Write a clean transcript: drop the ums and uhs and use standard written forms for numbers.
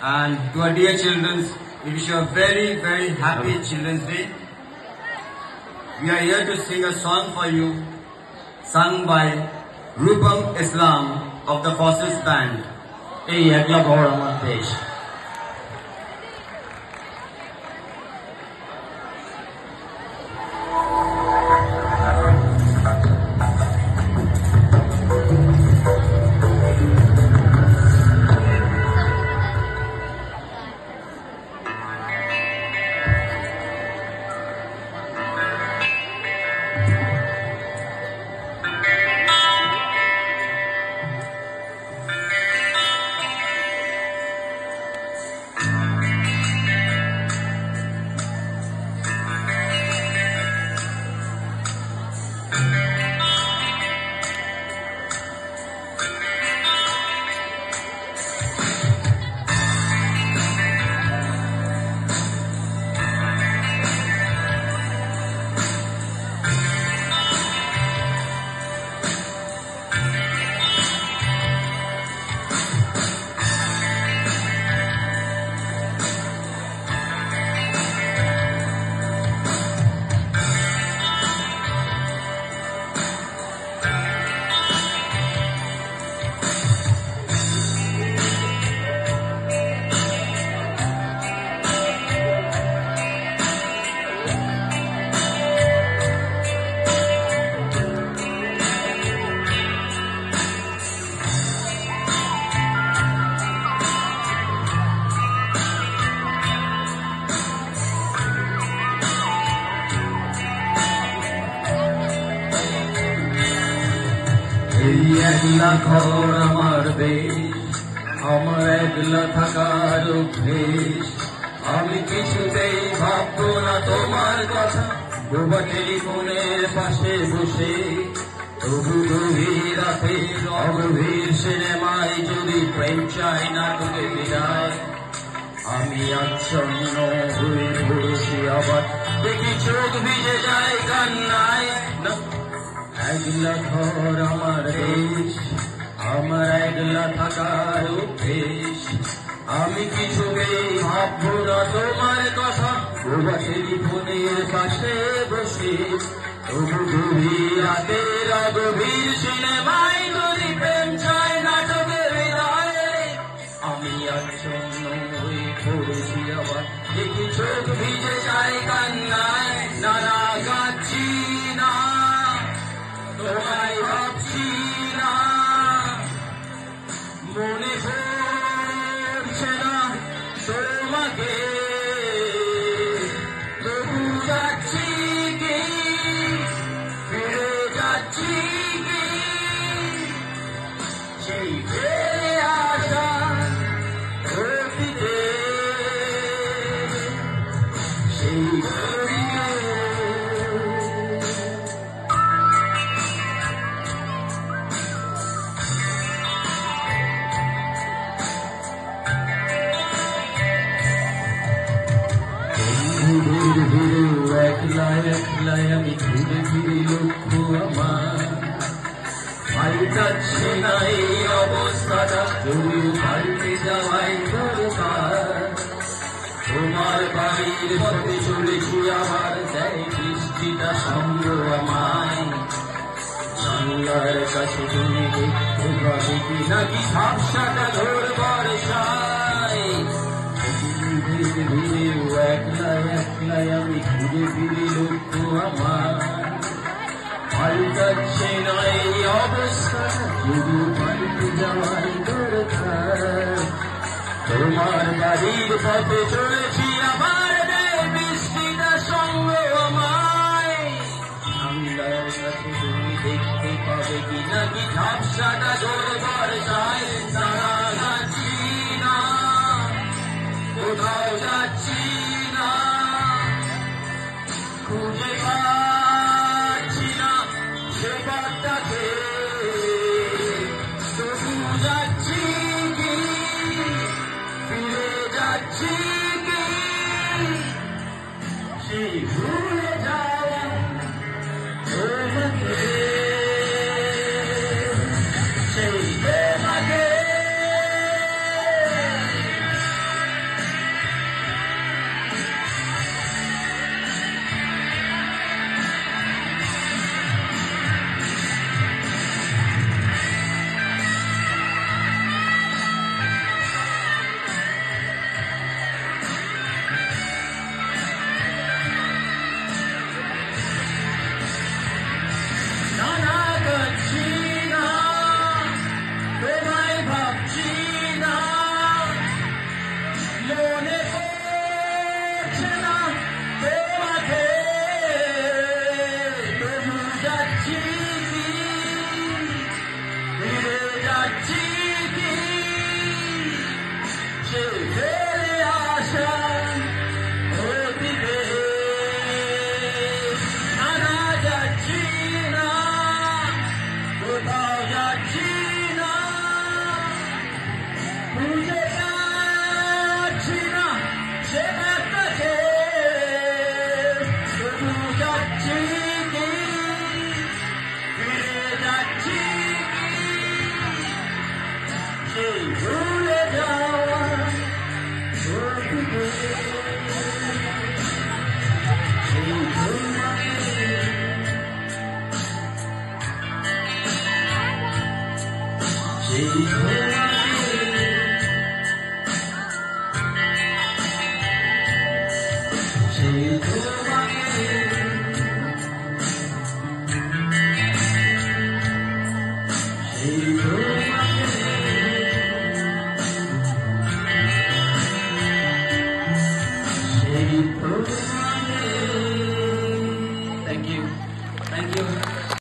And to our dear children, we wish you a very, very happy Children's Day. We are here to sing a song for you, sung by Rupam Islam of the Fossils Band. Hey, Ekla Ghor Amar Desh. একলা ঘর আমার দেশ, আমার একলা থাকার অভ্যেস। আমি কিছুতেই ভাববো না তোমার কথা, ডোবা টেলিফোনের পাশে বসে। তবু গভীর রাতে অগভীর সিনেমায় যদি প্রেম চাই নাটকে বিদায়। আমি আচ্ছন্ন হয়ে পড়েছি, আবার দেখি চোখ ভিজে যায় কান্নায়। একলা ঘর আমার দেশ, আমার একলা থাকার অভ্যেস। আমি কিছুতেই ভাববো না তোমার কথা, ডোবা টেলিফোনের পাশে বসে। তবু গভীর রাতের অগভীর সিনেমায় যদি প্রেম চায় নাটকের হৃদয়ে। আমি আচ্ছন্ন হয়ে পড়েছি, আবার দেখি চোখ ভিজে যায় কান্নায়। না না, কাঁদছি না, তোমায় ভাবছি না, মনে পড়ছে না তোমাকে। তবু যাচ্ছি কি, ফিরে যাচ্ছি কি, সেই ফিরে আসা অতীতে, সেই একলা একলাই আমি ঘুরে ফিরে লক্ষ্য আমার। পাল্টাচ্ছে না এই অবস্থাটা, যদিও পাল্টে যাওয়াই দরকার। তোমার বাড়ির পথে চলেছি আবার, দেয় বৃষ্টিটা সঙ্গ আমায়। জানলার কাছে তুমি দেখতে পাবে কি নাকি ঝাপসাটা ঘোর বর্ষায়। ধীরে ধীরে একলা একলাই আমি ঘুরে ফিরে লক্ষ্য আমার। পাল্টাচ্ছে না এই অবস্থা, শুধু পাল্টে যাওয়ার দরকার। তোমার বাড়ির পথে চলেছি আবার, দেয় বৃষ্টিটা সঙ্গ আমায়। জানলার কাছে তুমি দেখতে পাবে কি নাকি ঝাপসাটা ঘোর বর্ষায়। তারা যাচ্ছি না, কোথাও যাচ্ছি না, খুঁজে পাচ্ছি না সে পথটাকে। তবু যাচ্ছি কি, ফিরে যাচ্ছি কি, সেই ভুলে যাওয়া তোমাকে, সেই তোমাকে। সেই ভুলে যাওয়া সেই তোমাকে সেই তোমাকে